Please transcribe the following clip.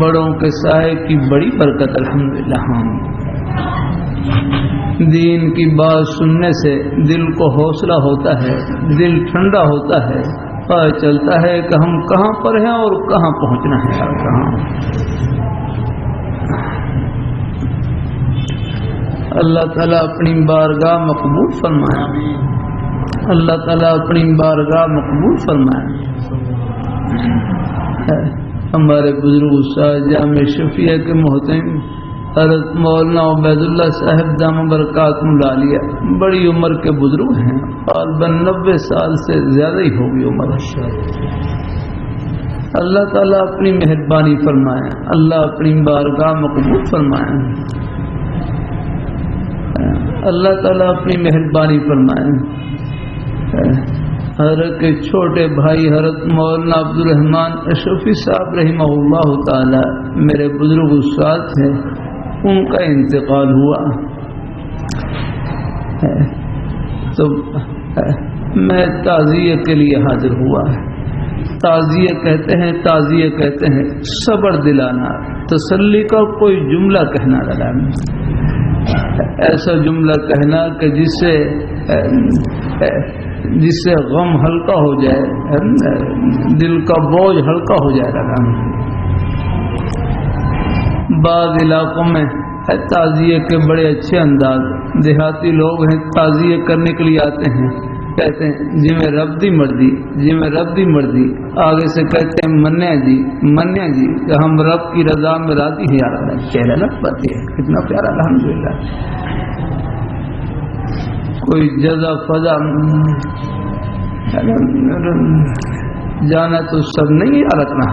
بڑوں کے سائے کی بڑی برکت الحمدللہ. دین کی بات سننے سے دل کو حوصلہ ہوتا ہے، دل ٹھنڈا ہوتا ہے، پتہ چلتا ہے کہ ہم کہاں پر ہیں اور کہاں پہنچنا ہے اور کہاں. اللہ تعالیٰ اپنی بارگاہ مقبول فرمائے، اللہ تعالیٰ اپنی بارگاہ مقبول فرمائے. ہمارے بزرگ استاد جامع شفیع کے محترم حضرت مولانا عبید اللہ صاحب دامہ برکاتہ العالیہ بڑی عمر کے بزرگ ہیں، غالباً 90 سال سے زیادہ ہی ہوگی عمر. اللہ تعالیٰ اپنی مہربانی فرمائے، اللہ اپنی بارگاہ مقبول فرمائے، اللہ تعالیٰ اپنی مہربانی فرمائے. حضرت کے چھوٹے بھائی حضرت مولانا عبد الرحمن اشرفی صاحب رحمہ اللہ تعالی میرے بزرگ استاد تھے، ان کا انتقال ہوا. تو میں تعزیہ کے لیے حاضر ہوا. تعزیہ کہتے ہیں صبر دلانا، تسلی کا کوئی جملہ کہنا ڈالانا، ایسا جملہ کہنا کہ جس سے غم ہلکا ہو جائے، دل کا بوجھ ہلکا ہو جائے گا. بعض علاقوں میں تعزیے کے بڑے اچھے انداز، دیہاتی لوگ ہیں تعزیے کرنے کے لیے آتے ہیں، کہتے ہیں جی میں رب دی مرضی، آگے سے کہتے ہیں منیا جی کہ ہم رب کی رضا میں راضی ہیں. یار چہرہ لگ پاتی ہے، کتنا پیارا الحمدللہ. کوئی جزا فضا جانا تو سب نہیں یاد رکھنا.